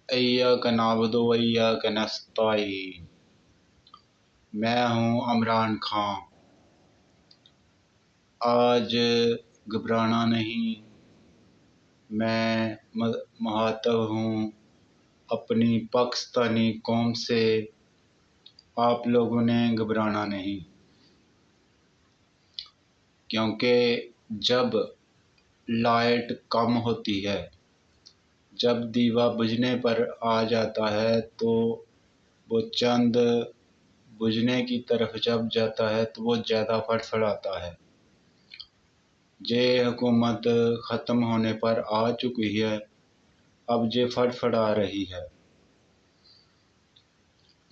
ایاک نعبد و ایاک نستعین۔ میں ہوں عمران خان۔ آج گھبرانا نہیں، میں مخاطب ہوں اپنی پاکستانی قوم سے۔ آپ لوگوں نے گھبرانا نہیں، کیونکہ جب لائٹ کم ہوتی ہے، جب دیوا بجھنے پر آ جاتا ہے تو وہ چند بجھنے کی طرف جب جاتا ہے تو وہ زیادہ فڑفڑاتا ہے۔ یہ حکومت ختم ہونے پر آ چکی ہے، اب یہ فڑفڑا رہی ہے۔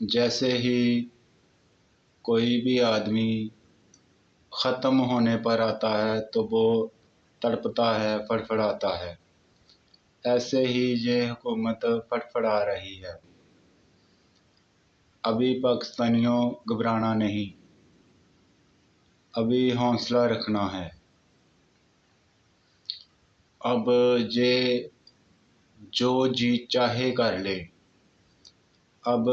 جیسے ہی کوئی بھی آدمی ختم ہونے پر آتا ہے تو وہ تڑپتا ہے، فڑفڑاتا ہے۔ ایسے ہی یہ حکومت فڑفڑا رہی ہے۔ ابھی پاکستانیوں گھبرانا نہیں، ابھی حوصلہ رکھنا ہے۔ اب یہ جو جی چاہے کر لے۔ اب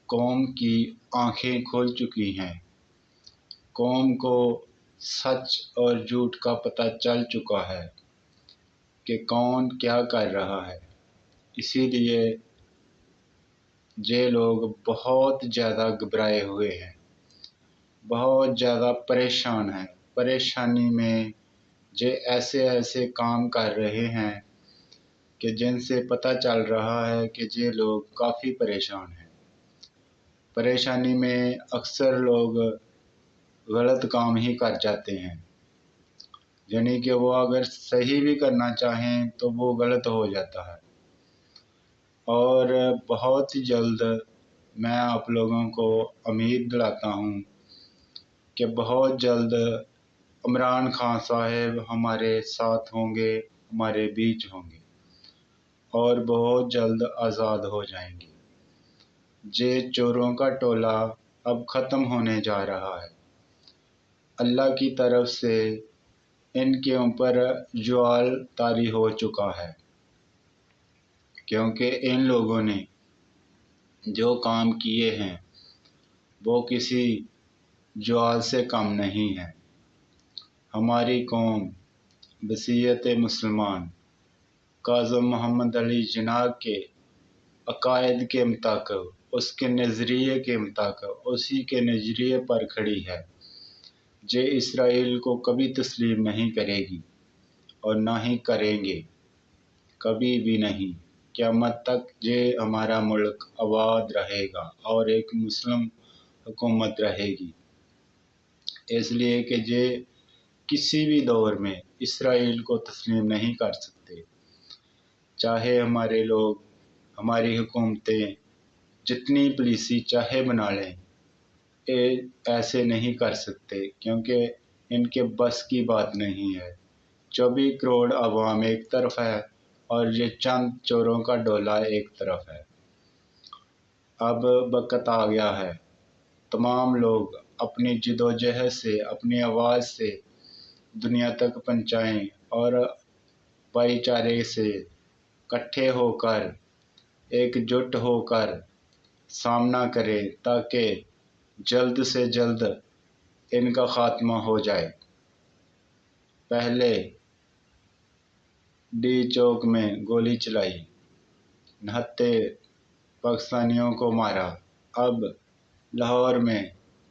قوم کی آنکھیں کھل چکی ہیں، قوم کو سچ اور جھوٹ کا پتہ چل چکا ہے کہ کون کیا کر رہا ہے۔ اسی لیے یہ لوگ بہت زیادہ گھبرائے ہوئے ہیں، بہت زیادہ پریشان ہیں۔ پریشانی میں یہ ایسے کام کر رہے ہیں کہ جن سے پتہ چل رہا ہے کہ یہ لوگ کافی پریشان ہیں۔ پریشانی میں اکثر لوگ غلط کام ہی کر جاتے ہیں، یعنی کہ وہ اگر صحیح بھی کرنا چاہیں تو وہ غلط ہو جاتا ہے۔ اور بہت ہی جلد میں آپ لوگوں کو امید دلاتا ہوں کہ بہت جلد عمران خان صاحب ہمارے ساتھ ہوں گے، ہمارے بیچ ہوں گے اور بہت جلد آزاد ہو جائیں گے۔ یہ چوروں کا ٹولہ اب ختم ہونے جا رہا ہے۔ اللہ کی طرف سے ان کے اوپر زوال طاری ہو چکا ہے، کیونکہ ان لوگوں نے جو کام کیے ہیں وہ کسی زوال سے کم نہیں ہے۔ ہماری قوم بصیرت مسلمان کاظم محمد علی جناح کے عقائد کے مطابق، اس کے نظریے کے مطابق، اسی کے نظریے پر کھڑی ہے۔ یہ اسرائیل کو کبھی تسلیم نہیں کرے گی اور نہ ہی کریں گے، کبھی بھی نہیں۔ قیامت تک یہ ہمارا ملک آباد رہے گا اور ایک مسلم حکومت رہے گی، اس لیے کہ یہ کسی بھی دور میں اسرائیل کو تسلیم نہیں کر سکتے۔ چاہے ہمارے لوگ، ہماری حکومتیں جتنی پالیسی چاہے بنا لیں، ایسے نہیں کر سکتے، کیونکہ ان کے بس کی بات نہیں ہے۔ 24 کروڑ عوام ایک طرف ہے اور یہ چند چوروں کا ڈولہ ایک طرف ہے۔ اب وقت آ گیا ہے، تمام لوگ اپنی جدوجہد سے، اپنی آواز سے دنیا تک پہنچائیں اور بھائی چارے سے اکٹھے ہو کر، ایک جٹ ہو کر سامنا کریں تاکہ جلد سے جلد ان کا خاتمہ ہو جائے۔ پہلے ڈی چوک میں گولی چلائی، 69 پاکستانیوں کو مارا۔ اب لاہور میں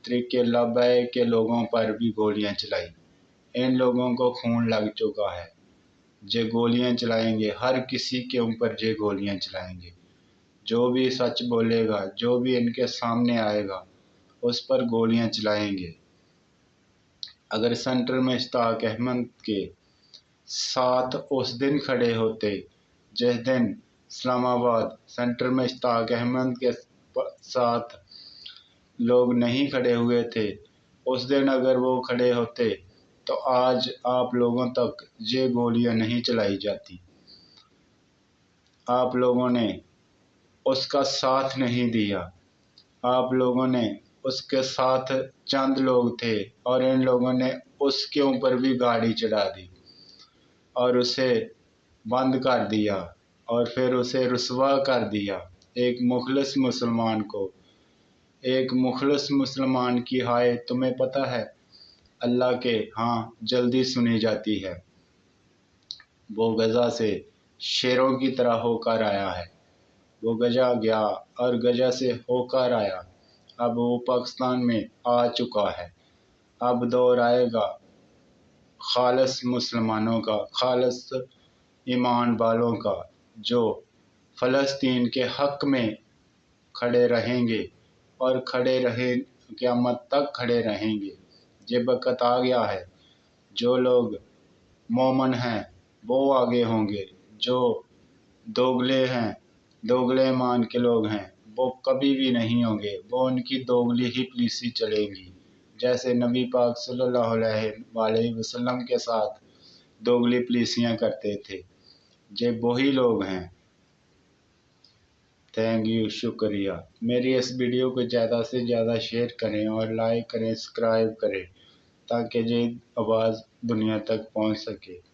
تحریک لبیک کے لوگوں پر بھی گولیاں چلائی۔ ان لوگوں کو خون لگ چکا ہے، یہ گولیاں چلائیں گے، ہر کسی کے اوپر یہ گولیاں چلائیں گے۔ جو بھی سچ بولے گا، جو بھی ان کے سامنے آئے گا، اس پر گولیاں چلائیں گے۔ اگر سینٹر میں اشتیاق احمد کے ساتھ اس دن کھڑے ہوتے جس دن اسلام آباد سینٹر میں اشتیاق احمد کے ساتھ لوگ نہیں کھڑے ہوئے تھے، اس دن اگر وہ کھڑے ہوتے تو آج آپ لوگوں تک یہ گولیاں نہیں چلائی جاتی۔ آپ لوگوں نے اس کا ساتھ نہیں دیا، آپ لوگوں نے اس کے ساتھ چند لوگ تھے اور ان لوگوں نے اس کے اوپر بھی گاڑی چڑھا دی اور اسے بند کر دیا۔ اور پھر اسے رسوا کر دیا۔ ایک مخلص مسلمان کی ہائے تمہیں پتہ ہے اللہ کے ہاں جلدی سنی جاتی ہے۔ وہ غزہ سے شیروں کی طرح ہو کر آیا ہے۔ وہ گجا گیا اور گجا سے ہو کر آیا۔ اب وہ پاکستان میں آ چکا ہے۔ اب دور آئے گا خالص مسلمانوں کا، خالص ایمان والوں کا، جو فلسطین کے حق میں کھڑے رہیں گے اور قیامت تک کھڑے رہیں گے۔ یہ وقت آ گیا ہے۔ جو لوگ مومن ہیں وہ آگے ہوں گے، جو دوگلے ہیں، دوگلے ایمان کے لوگ ہیں، وہ کبھی بھی نہیں ہوں گے۔ وہ ان کی دوگلی ہی پالیسی چلے گی، جیسے نبی پاک صلی اللہ علیہ وسلم کے ساتھ دوگلی پالیسیاں کرتے تھے۔ یہ وہی لوگ ہیں۔ تھینک یو، شکریہ۔ میری اس ویڈیو کو زیادہ سے زیادہ شیئر کریں اور لائک کریں، سبسکرائب کریں تاکہ یہ آواز دنیا تک پہنچ سکے۔